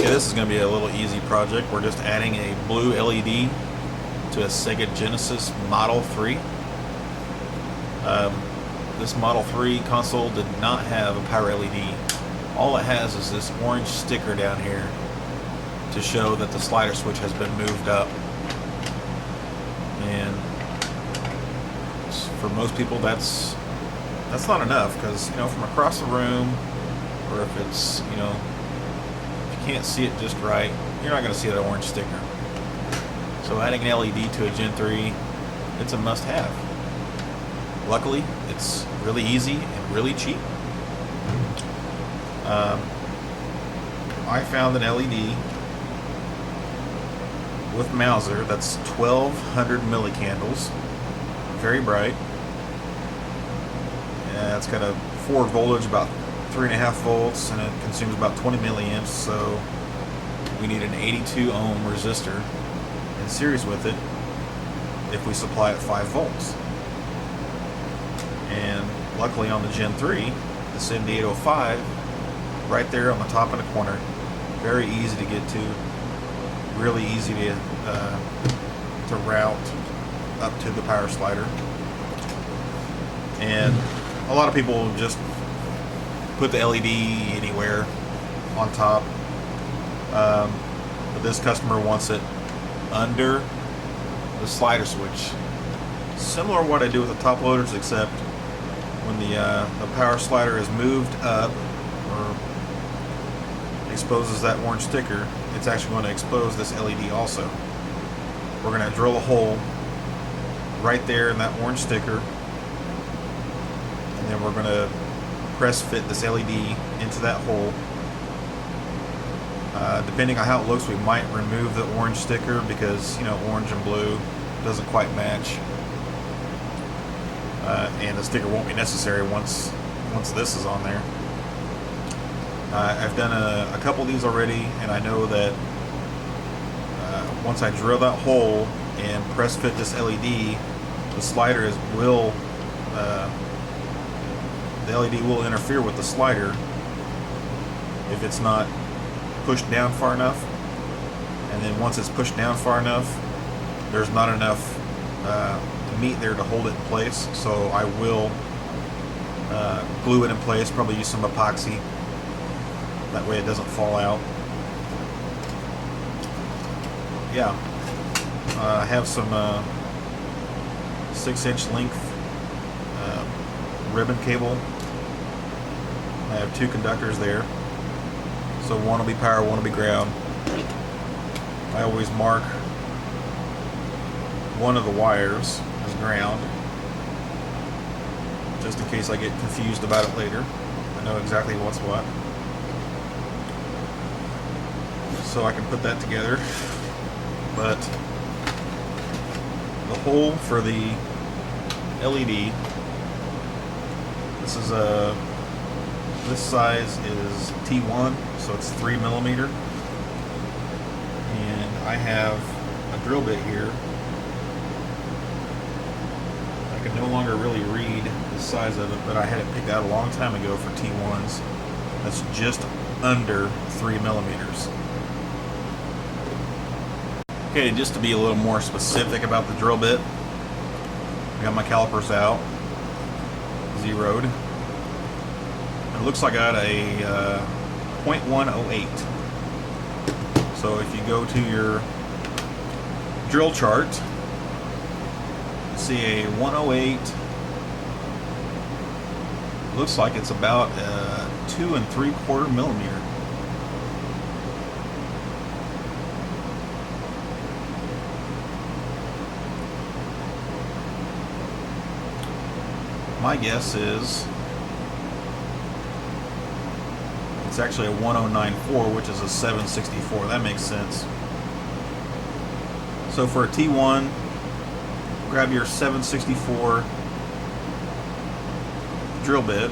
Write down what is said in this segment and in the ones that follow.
Okay, this is going to be a little easy project. We're just adding a blue LED to a Sega Genesis Model 3. This Model 3 console did not have a power LED. All it has is this orange sticker down here to show that the slider switch has been moved up. And for most people that's not enough, because from across the room, or if it's if you can't see it just right, you're not going to see that orange sticker. So adding an LED to a Gen 3, it's a must-have. Luckily, it's really easy and really cheap. I found an LED with Mauser that's 1200 millicandles, very bright. Yeah, it's got a forward voltage about 3.5 volts, and it consumes about 20 milliamps. So we need an 82 ohm resistor in series with it if we supply it 5 volts. And luckily on the Gen 3, the 7805, right there on the top in the corner, very easy to get to, really easy to route up to the power slider. And a lot of people just put the LED anywhere on top, but this customer wants it under the slider switch, similar to what I do with the top loaders, except when the power slider is moved up or exposes that orange sticker, it's actually going to expose this LED also. We're going to drill a hole right there in that orange sticker, and then we're going to press fit this LED into that hole. Depending on how it looks, we might remove the orange sticker because orange and blue doesn't quite match, and the sticker won't be necessary once this is on there. I've done a couple of these already, and I know that once I drill that hole and press fit this LED, the slider the LED will interfere with the slider if it's not pushed down far enough. And then once it's pushed down far enough, there's not enough meat there to hold it in place. So I will glue it in place, probably use some epoxy. That way it doesn't fall out. Yeah, I have some 6-inch length ribbon cable. I have 2 conductors there, so one will be power, one will be ground. I always mark one of the wires as ground, just in case I get confused about it later. I know exactly what's what, so I can put that together. But the hole for the LED, this size is T1, so it's 3 millimeter, and I have a drill bit here. I can no longer really read the size of it, but I had it picked out a long time ago for T1s. That's just under 3 millimeters. Okay, just to be a little more specific about the drill bit, I got my calipers out, zeroed. It looks like I got a 0.108. So if you go to your drill chart, you see a 108. Looks like it's about 2 3/4 millimeter. My guess is it's actually a 1094, which is a 764. That makes sense. So for a T1, grab your 764 drill bit,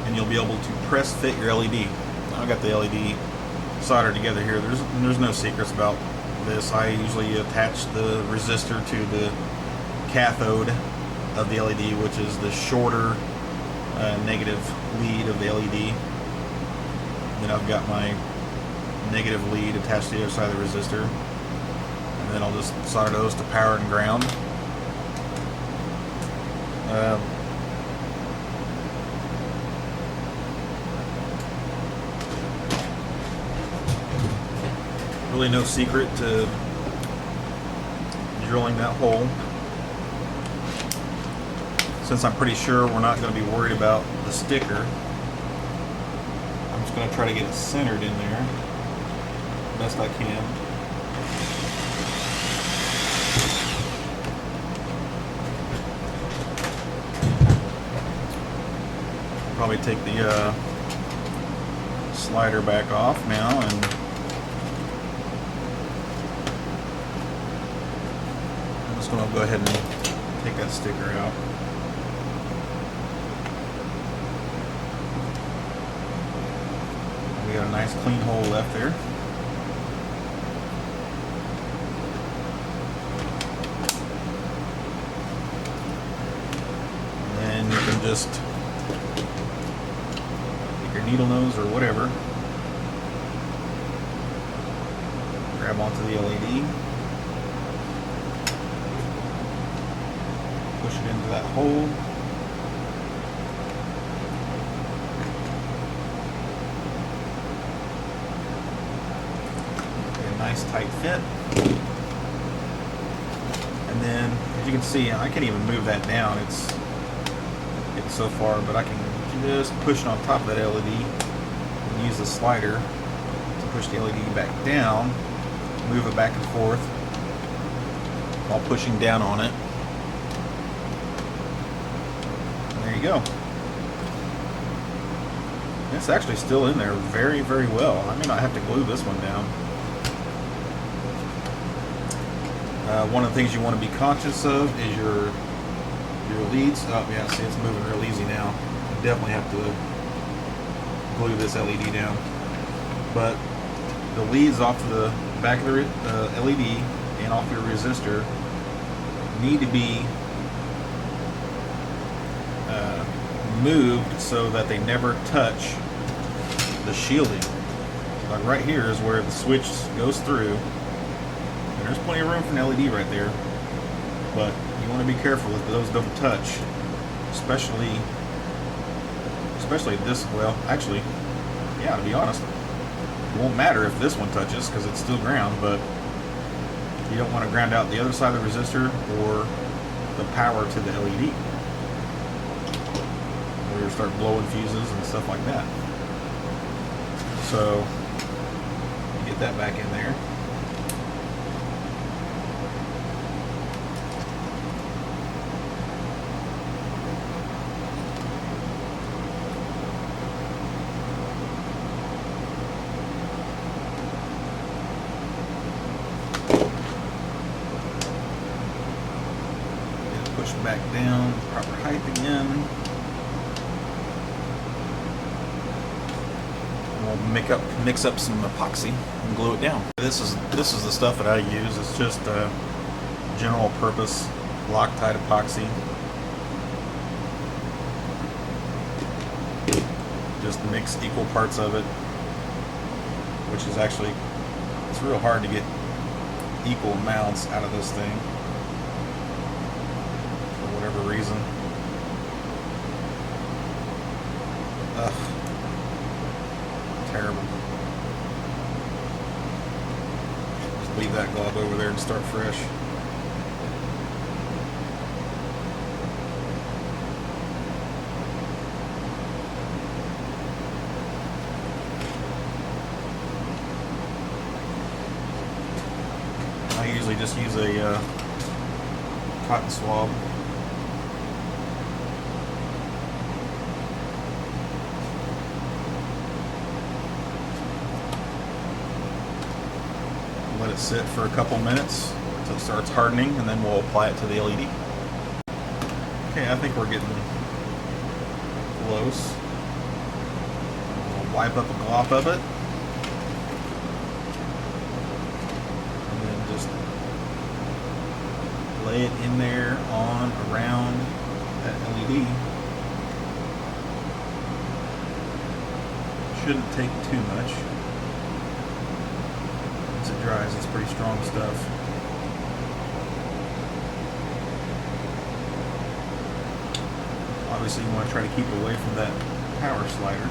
and you'll be able to press fit your LED. I've got the LED soldered together here. There's no secrets about this. I usually attach the resistor to the cathode of the LED, which is the shorter negative lead of the LED. Then I've got my negative lead attached to the other side of the resistor. And then I'll just solder those to power and ground. Really no secret to drilling that hole. Since I'm pretty sure we're not going to be worried about the sticker, I'm just going to try to get it centered in there best I can. Probably take the slider back off now, and I'm just going to go ahead and take that sticker out. We got a nice clean hole left there. And then you can just take your needle nose or whatever, grab onto the LED, push it into that hole. Nice tight fit. And then, as you can see, I can't even move that down. It's so far, but I can just push it on top of that LED and use the slider to push the LED back down, move it back and forth while pushing down on it. And there you go. It's actually still in there very, very well. I may not have to glue this one down. One of the things you want to be conscious of is your leads. Oh yeah, see, it's moving real easy now. You definitely have to glue this LED down. But the leads off the back of the LED and off your resistor need to be moved so that they never touch the shielding. Like right here is where the switch goes through. There's plenty of room for an LED right there, but you want to be careful that those don't touch, especially this. Well, actually, yeah, to be honest, it won't matter if this one touches because it's still ground, but you don't want to ground out the other side of the resistor or the power to the LED, or you'll start blowing fuses and stuff like that. So you get that back in there. Push back down, proper height again. And we'll mix up some epoxy and glue it down. This is the stuff that I use. It's just general purpose Loctite epoxy. Just mix equal parts of it, which is actually, it's real hard to get equal amounts out of this thing. Whatever reason. Ugh. Terrible. Just leave that glob over there and start fresh. I usually just use a cotton swab. Let it sit for a couple minutes until it starts hardening, and then we'll apply it to the LED. Okay, I think we're getting close. We'll wipe up a glop of it, and then just lay it in there on around that LED. Shouldn't take too much. As it dries, it's pretty strong stuff. Obviously, you want to try to keep it away from that power slider.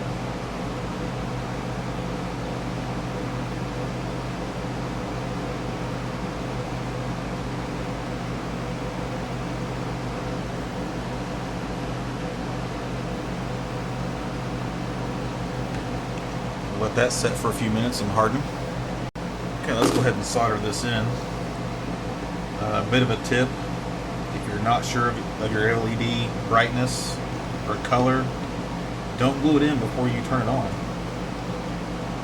Let that set for a few minutes and harden. Okay, let's go ahead and solder this in. A bit of a tip: if you're not sure of your LED brightness or color, don't glue it in before you turn it on.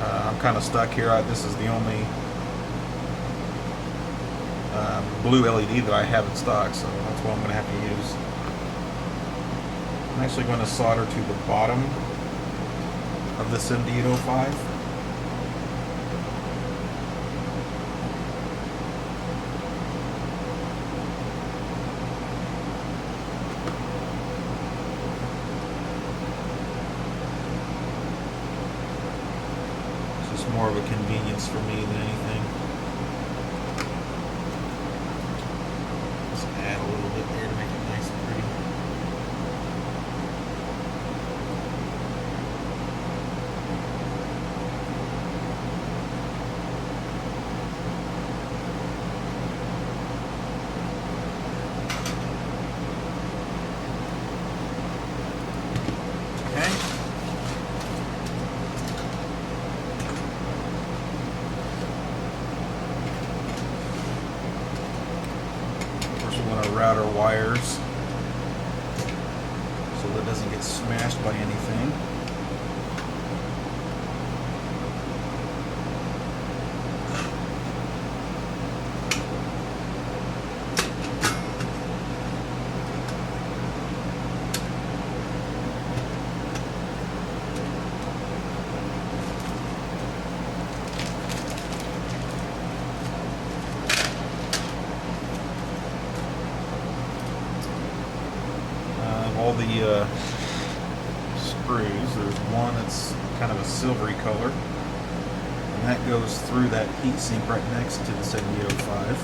I'm kind of stuck here. This is the only blue LED that I have in stock, so that's what I'm going to have to use. I'm actually going to solder to the bottom of this MD805. It's just more of a convenience for me than anything. Just add a little bit there to make it nice and pretty. Route our wires so that it doesn't get smashed by anything. All the screws, there's one that's kind of a silvery color, and that goes through that heat sink right next to the 7805.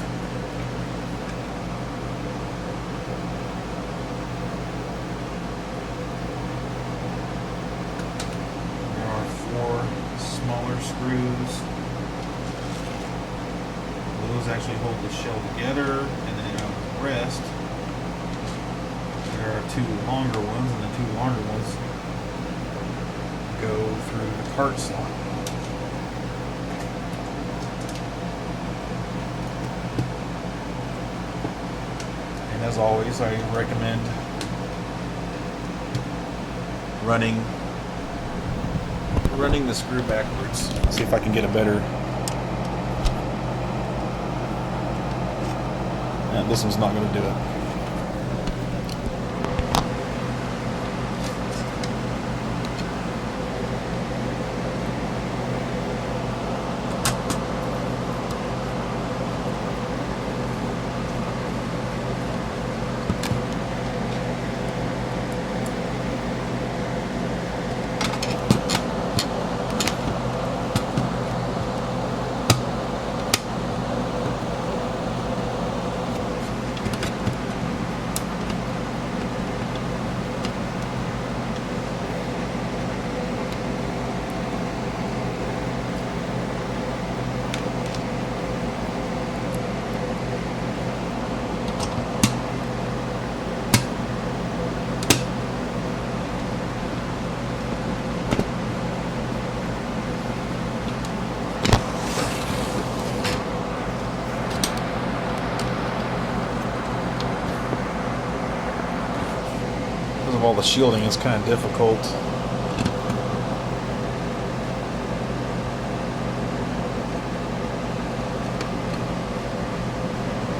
There are 4 smaller screws. Those actually hold the shell together, and then on the rest there are 2 longer ones, and the 2 longer ones go through the cart slot. And as always, I recommend running the screw backwards. See if I can get a better. This one's not going to do it. All the shielding is kind of difficult.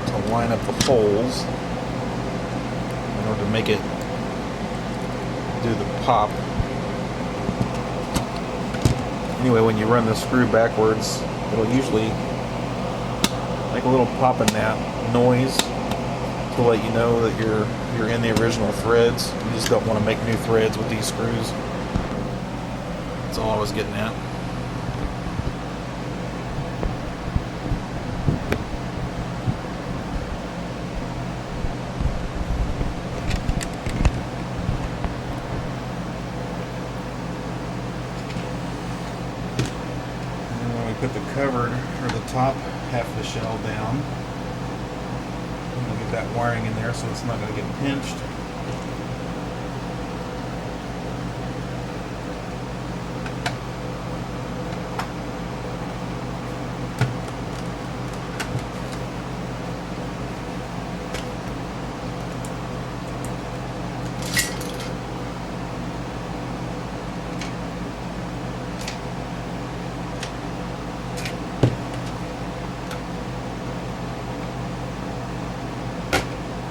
To line up the holes in order to make it do the pop. Anyway, when you run the screw backwards, it'll usually make a little popping noise to let you know that you're in the original threads. You just don't want to make new threads with these screws. That's all I was getting at. Put the cover or the top half of the shell down. I'm going to get that wiring in there so it's not going to get pinched.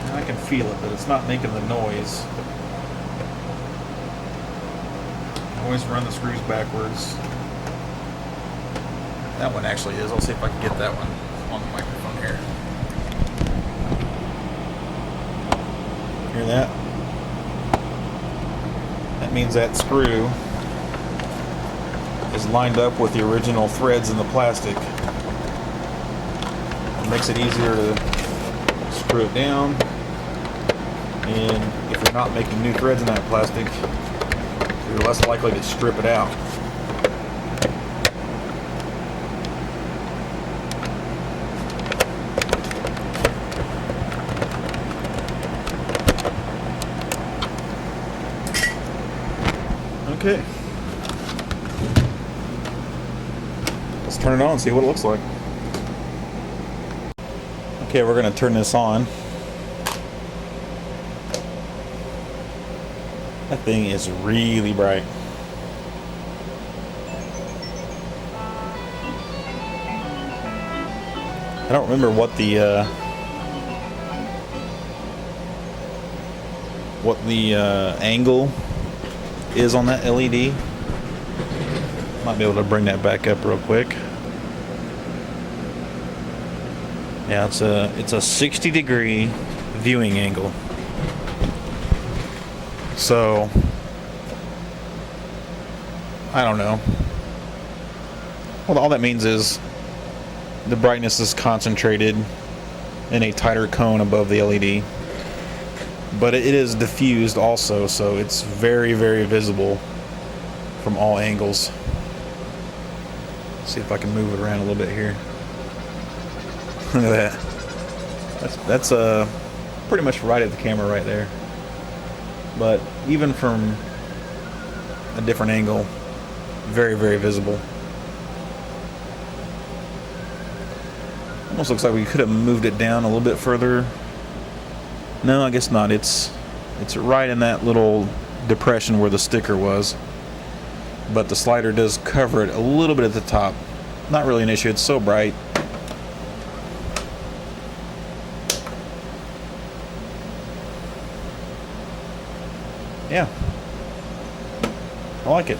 I can feel it, but it's not making the noise. I always run the screws backwards. That one actually is. I'll see if I can get that one on the microphone here. Hear that? That means that screw is lined up with the original threads in the plastic. It makes it easier to screw it down. And if you're not making new threads in that plastic, you're less likely to strip it out. Okay. Let's turn it on and see what it looks like. Okay, we're going to turn this on. That thing is really bright. I don't remember what the angle is on that LED. Might be able to bring that back up real quick. Yeah, it's a 60-degree viewing angle. So, I don't know. Well, all that means is the brightness is concentrated in a tighter cone above the LED. But it is diffused also, so it's very, very visible from all angles. See if I can move it around a little bit here. Look at that. That's pretty much right at the camera right there. But even from a different angle, very, very visible. Almost looks like we could have moved it down a little bit further. No, I guess not. It's right in that little depression where the sticker was. But the slider does cover it a little bit at the top. Not really an issue. It's so bright. Yeah, I like it.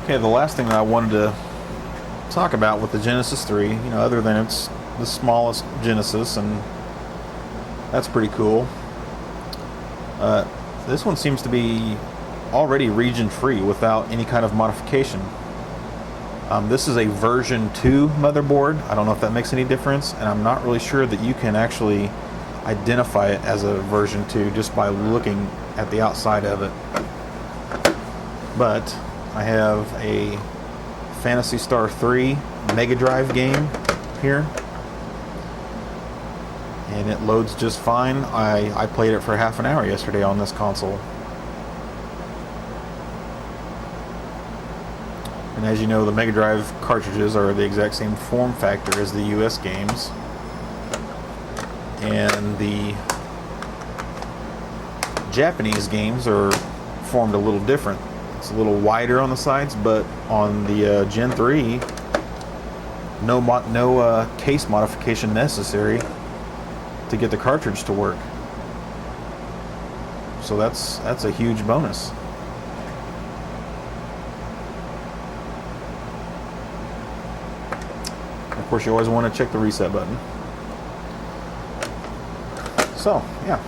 Okay, the last thing that I wanted to talk about with the Genesis 3, other than it's the smallest Genesis, and that's pretty cool. This one seems to be already region free without any kind of modification. This is a version 2 motherboard. I don't know if that makes any difference, and I'm not really sure that you can actually identify it as a version 2 just by looking at the outside of it. But I have a Phantasy Star 3 Mega Drive game here, and it loads just fine. I played it for half an hour yesterday on this console. And as you know, the Mega Drive cartridges are the exact same form factor as the US games. And the Japanese games are formed a little different. It's a little wider on the sides, but on the Gen 3, no case modification necessary to get the cartridge to work. So that's a huge bonus. Of course, you always want to check the reset button. So, yeah.